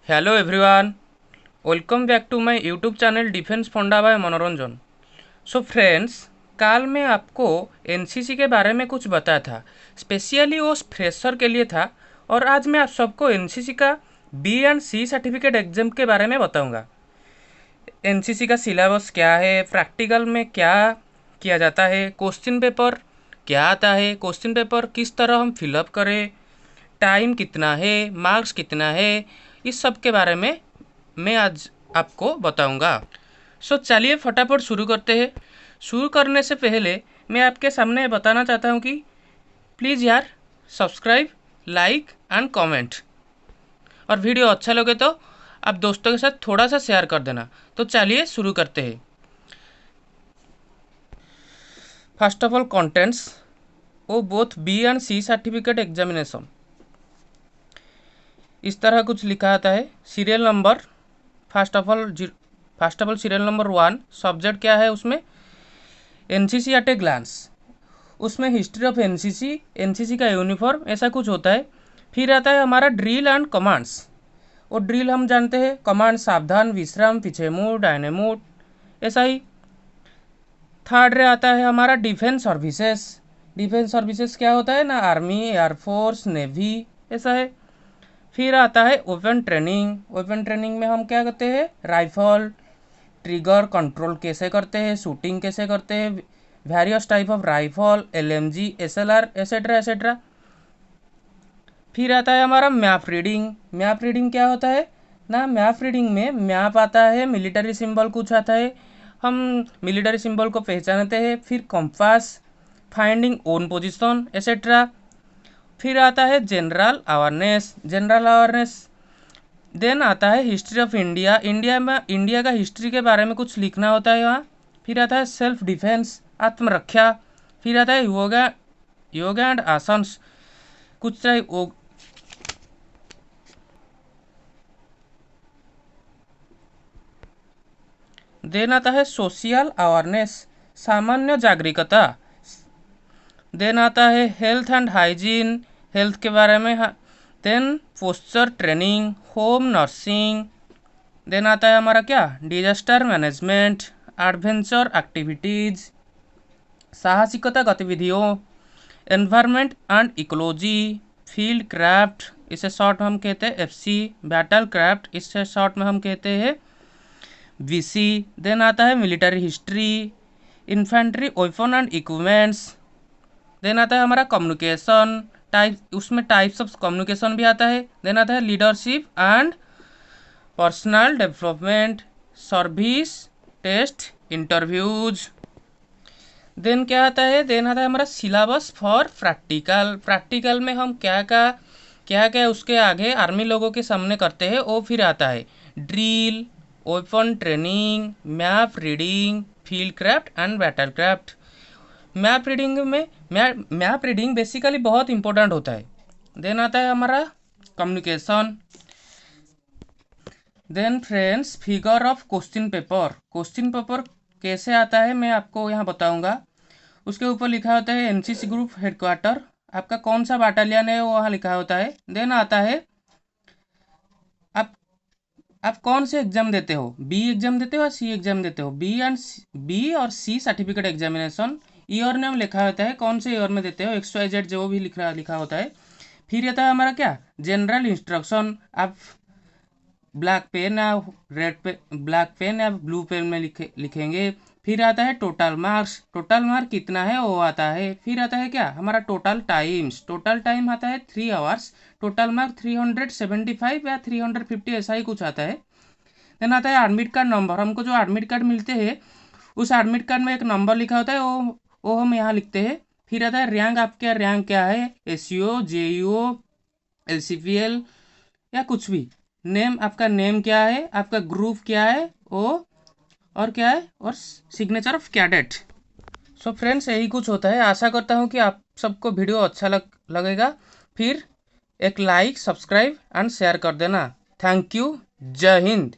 Hello everyone, welcome back to my YouTube channel defence funda by Manoranjan. So friends, कल मैं आपको NCC के बारे में कुछ बताया था। स्पेशली वो फ्रेशर के लिए था। और आज मैं आप सबको एनसीसी का B and C certificate exam के बारे में बताऊंगा। एनसीसी का सिलेबस क्या है, प्रैक्टिकल में क्या किया जाता है, क्वेश्चन पेपर क्या आता है, क्वेश्चन पेपर किस तरह हम फिलअप करें, टाइम कितना है, मार्क्स कितना है, इस सब के बारे में मैं आज आपको बताऊंगा। सो चलिए फटाफट शुरू करते हैं। शुरू करने से पहले मैं आपके सामने बताना चाहता हूँ कि प्लीज़ यार सब्सक्राइब, लाइक एंड कमेंट, और वीडियो अच्छा लगे तो आप दोस्तों के साथ थोड़ा सा शेयर कर देना। तो चलिए शुरू करते हैं। फर्स्ट ऑफ ऑल कंटेंट्स, वो both B and C certificate examination इस तरह कुछ लिखा आता है। Serial number, first of all serial number 1, subject क्या है उसमें, एनसीसी एट ए ग्लांस। उसमें हिस्ट्री ऑफ एनसीसी, एनसीसी का यूनिफॉर्म, ऐसा कुछ होता है। फिर आता है हमारा ड्रिल एंड कमांड्स। वो ड्रिल हम जानते हैं, कमांड सावधान, विश्राम, पीछे मुड़, डायने मुड़, ऐसा ही। थर्ड रे आता है हमारा डिफेंस सर्विसेज। डिफेंस सर्विसेज क्या होता है ना, आर्मी, एयरफोर्स, नेवी, ऐसा है। फिर आता है वेपन ट्रेनिंग। वेपन ट्रेनिंग में हम क्या करते हैं, राइफल, ट्रिगर कंट्रोल कैसे करते हैं, शूटिंग कैसे करते हैं, various type of rifle, LMG, SLR, etcetera etcetera. फिर आता है हमारा मैप रीडिंग। मैप रीडिंग क्या होता है ना, मैप रीडिंग में मैप आता है, मिलिट्री सिंबल कुछ आता है, हम मिलिट्री सिंबल को पहचानते हैं। फिर compass, finding own position, etcetera. फिर आता है general awareness. General awareness then आता है हिस्ट्री ऑफ इंडिया। इंडिया में इंडिया का हिस्ट्री के बारे में कुछ लिखना होता है वहाँ। फिर आता है सेल्फ डिफेंस, आत्मरक्षा। फिर आता है योगा, योगा एंड आसन्स, कुछ देन आता है सोशल अवेयरनेस, सामान्य जागरूकता। देन आता है हेल्थ एंड हाइजीन, हेल्थ के बारे में। Then posture training, home nursing. Then आता है हमारा क्या, डिजास्टर मैनेजमेंट, एडवेंचर एक्टिविटीज़, साहसिकता गतिविधियों, environment and ecology, field craft, इसे शॉर्ट में हम कहते हैं एफसी, बैटल क्राफ्ट, इसे शॉर्ट में हम कहते हैं वीसी। देन आता है military history, infantry weapon and equipments. Then आता है हमारा कम्युनिकेशन टाइप, उसमें टाइप्स ऑफ कम्युनिकेशन भी आता है। देन आता है leadership and personal development, service, test, interviews. Then क्या आता है, देन आता है हमारा सिलेबस फॉर प्रैक्टिकल। प्रैक्टिकल में हम क्या क्या उसके आगे आर्मी लोगों के सामने करते हैं, वो फिर आता है drill, weapon training, map reading, field craft and battle craft. Map reading में मैप रीडिंग बेसिकली बहुत इंपॉर्टेंट होता है। देन आता है हमारा communication. Then friends, figure of question paper. Question paper कैसे आता है मैं आपको यहाँ बताऊंगा। उसके ऊपर लिखा होता है एनसीसी ग्रुप हेडक्वार्टर, आपका कौन सा बाटालियन है वो वहाँ लिखा होता है। देन आता है आप आप कौन से एग्जाम देते हो, बी एग्जाम देते हो या सी एग्जाम देते हो। बी और C certificate examination, year name लिखा होता है, कौन से ईयर में देते हो, XYZ जो भी लिखा होता है। फिर आता है हमारा क्या, जनरल इंस्ट्रक्शन। आप ब्लैक पेन या ब्लैक पेन या ब्लू पेन में लिखेंगे। फिर आता है टोटल मार्क्स, टोटल मार्क कितना है वो आता है। फिर आता है क्या हमारा टोटल टाइम्स, टोटल टाइम आता है 3 आवर्स, टोटल मार्क 375 या 350 ऐसा ही कुछ आता है। देन आता है एडमिट कार्ड नंबर, हमको जो एडमिट कार्ड मिलते हैं उस एडमिट कार्ड में एक नंबर लिखा होता है, वो हम यहाँ लिखते हैं। फिर आता है रैंक, आपका रैंक क्या है, SEO, JEO, LCPL या कुछ भी। नेम, आपका नेम क्या है, आपका ग्रुप क्या है वो, और क्या है, और signature of cadet. So friends, यही कुछ होता है। आशा करता हूँ कि आप सबको वीडियो अच्छा लगेगा। फिर एक लाइक, सब्सक्राइब एंड शेयर कर देना। Thank you. जय हिंद।